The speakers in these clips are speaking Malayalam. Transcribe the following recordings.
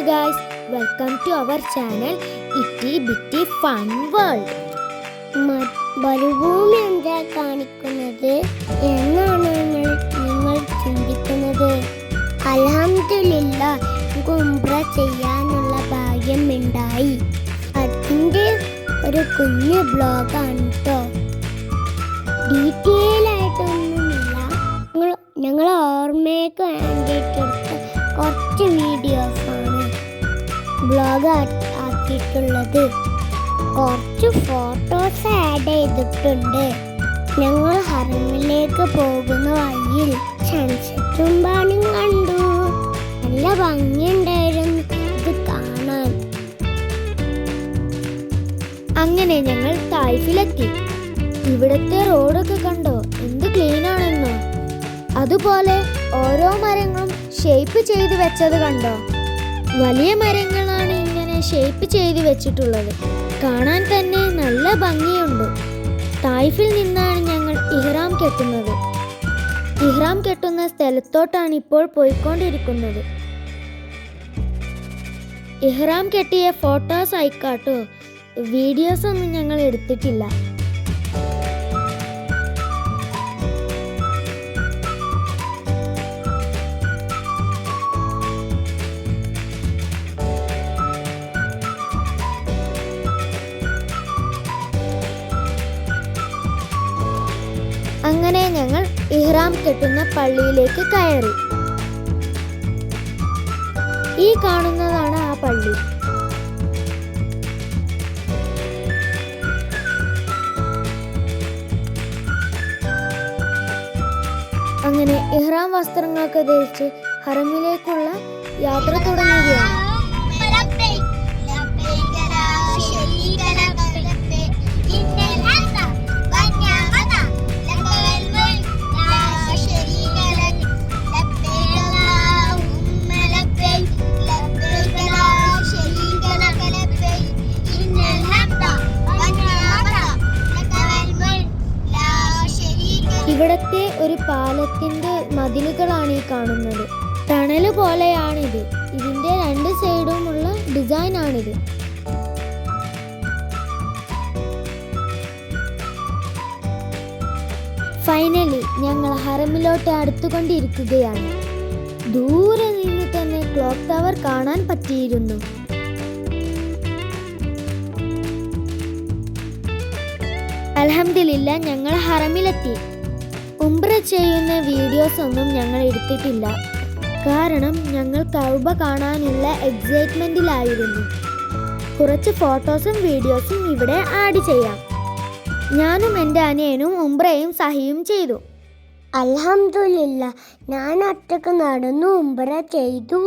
guys, welcome to our channel Itty Bitty Fun World. മരുഭൂമി എന്താ കാണിക്കുന്നത് എന്നാണ് നിങ്ങൾ ചിന്തിക്കുന്നത്? അൽഹംദുലില്ലാഹ് എനിക്ക് ഉംറ ചെയ്യാനുള്ള ഭാഗ്യം ഉണ്ടായി. അതിൻ്റെ ഒരു കുഞ്ഞു ബ്ലോഗാണ് കേട്ടോ. ഡീറ്റെയിൽ ആയിട്ടൊന്നുമില്ല, ഞങ്ങൾ ഓർമ്മയ്ക്ക് വേണ്ടിയിട്ടെടുത്ത കുറച്ച് വീഡിയോസാണ് ബ്ലോഗ് ആക്കിയിട്ടുള്ളത്. കുറച്ച് ഫോട്ടോസ് ആഡ് ചെയ്തിട്ടുണ്ട്. ഞങ്ങൾ ഹറമിലേക്ക് പോകുന്ന വഴിയിൽ സൺസെറ്റും ബാണും കണ്ടു. നല്ല ഭംഗിയുണ്ടായിരുന്നു ഇത് കാണാൻ. അങ്ങനെ ഞങ്ങൾ തായിഫിലെത്തി. ഇവിടുത്തെ റോഡൊക്കെ കണ്ടോ, എന്ത് ക്ലീൻ ആണെന്നോ. അതുപോലെ ഓരോ മരങ്ങളും ഷേപ്പ് ചെയ്ത് വെച്ചത് കണ്ടോ. വലിയ മരങ്ങളാണ് ഇങ്ങനെ ഷേപ്പ് ചെയ്ത് വെച്ചിട്ടുള്ളത്. കാണാൻ തന്നെ നല്ല ഭംഗിയുണ്ട്. തായിഫിൽ നിന്നാണ് ഞങ്ങൾ ഇഹ്റാം കെട്ടുന്നത്. ഇഹ്റാം കെട്ടുന്ന സ്ഥലത്തോട്ടാണ് ഇപ്പോൾ പോയിക്കൊണ്ടിരിക്കുന്നത്. ഇഹ്റാം കെട്ടിയ ഫോട്ടോസ് ആയിക്കാട്ടോ, വീഡിയോസ് ഒന്നും ഞങ്ങൾ എടുത്തിട്ടില്ല. അങ്ങനെ ഞങ്ങൾ ഇഹ്റാം കെട്ടുന്ന പള്ളിയിലേക്ക് കയറി. ഈ കാണുന്നതാണ് ആ പള്ളി. അങ്ങനെ ഇഹ്റാം വസ്ത്രങ്ങളൊക്കെ ധരിച്ച് ഹറമിലേക്കുള്ള യാത്ര തുടങ്ങുകയാണ്. ഇവിടത്തെ ഒരു പാലത്തിന്റെ മതിലുകളാണ് ഈ കാണുന്നത്. ടണല് പോലെയാണിത്. ഇതിന്റെ രണ്ട് സൈഡുമുള്ള ഡിസൈൻ ആണിത്. ഫൈനലി ഞങ്ങൾ ഹറമിലോട്ട് അടുത്തുകൊണ്ടിരിക്കുകയാണ്. ദൂരെ നിന്ന് തന്നെ ക്ലോക്ക് ടവർ കാണാൻ പറ്റിയിരുന്നു. അൽഹംദുലില്ലാഹ് ഞങ്ങൾ ഹറമിലെത്തി. ഉംറ ചെയ്യുന്ന വീഡിയോസ് ഒന്നും ഞങ്ങൾ എടുത്തിട്ടില്ല. കാരണം ഞങ്ങൾ കഅബ കാണാനുള്ള എക്സൈറ്റ്മെന്റിലായിരുന്നു. കുറച്ച് ഫോട്ടോസും വീഡിയോസും ഇവിടെ ആഡ് ചെയ്യാം. ഞാനും എൻ്റെ അനിയനും ഉംറയും സഹിയും ചെയ്തു. അൽഹംദുലില്ലാഹ് ഞാൻ ഒറ്റക്ക് നടന്നു ഉംറ ചെയ്തു.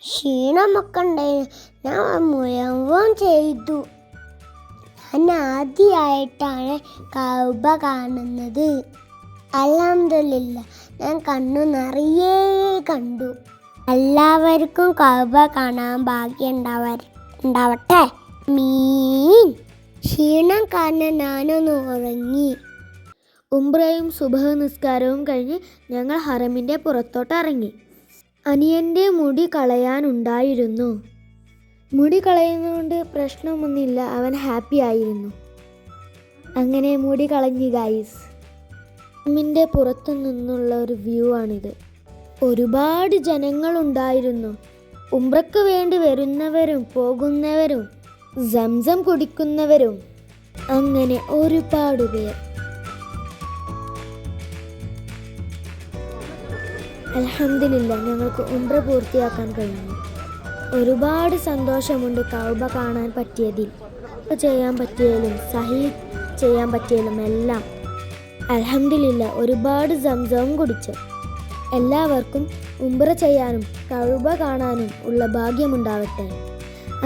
ക്ഷീണമൊക്കെ ഉണ്ടായി. ഞാൻ മുഴുവൻ ചെയ്തു. ഞാൻ ആദ്യമായിട്ടാണ് കഅബ കാണുന്നത്. അൽഹംദുലില്ലാഹ് ഞാൻ കണ്ണു നിറയെ കണ്ടു. എല്ലാവർക്കും കഅബ കാണാൻ ഭാഗ്യം ഉണ്ടാവട്ടെ. ക്ഷീണം കാരണം ഞാനൊന്ന് ഉറങ്ങി. ഉംറയും സുബഹ് നിസ്കാരവും കഴിഞ്ഞ് ഞങ്ങൾ ഹറമിൻ്റെ പുറത്തോട്ട് ഇറങ്ങി. അനിയൻ്റെ മുടി കളയാനുണ്ടായിരുന്നു. മുടി കളയുന്നതുകൊണ്ട് പ്രശ്നമൊന്നുമില്ല, അവൻ ഹാപ്പി ആയിരുന്നു. അങ്ങനെ മുടി കളഞ്ഞു ഗൈസ്. ഹറമിൻ്റെ പുറത്തു നിന്നുള്ള ഒരു വ്യൂ ആണിത്. ഒരുപാട് ജനങ്ങളുണ്ടായിരുന്നു. ഉംറയ്ക്ക് വേണ്ടി വരുന്നവരും പോകുന്നവരും സംസം കുടിക്കുന്നവരും അങ്ങനെ ഒരുപാട് പേർ. അൽഹംദുലില്ലാഹ് ഞങ്ങൾക്ക് ഉംറ പൂർത്തിയാക്കാൻ കഴിഞ്ഞു. ഒരുപാട് സന്തോഷമുണ്ട് കഅബ കാണാൻ പറ്റിയതിൽ. ചെയ്യാൻ പറ്റിയതിലും സഹി ചെയ്യാൻ പറ്റിയതിലും എല്ലാം. അൽഹംദുലില്ലാഹ് ഒരുപാട് സംസവും കുടിച്ചു. എല്ലാവർക്കും ഉംറ ചെയ്യാനും കഅബ കാണാനും ഉള്ള ഭാഗ്യമുണ്ടാവട്ടെ.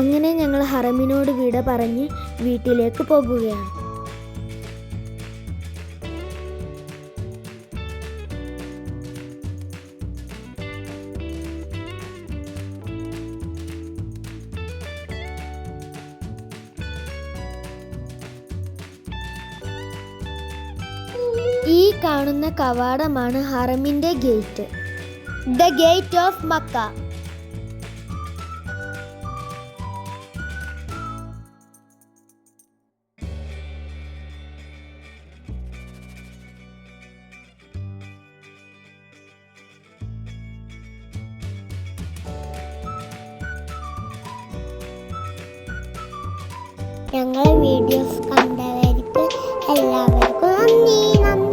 അങ്ങനെ ഞങ്ങൾ ഹറമിനോട് വിട പറഞ്ഞ് വീട്ടിലേക്ക് പോകുകയാണ്. ഈ കാണുന്ന കവാടമാണ് ഹറമിൻ്റെ gate. The gate of Mecca. ഞങ്ങളെ വീഡിയോസ് കണ്ടവർക്ക് എല്ലാവർക്കും നന്ദി.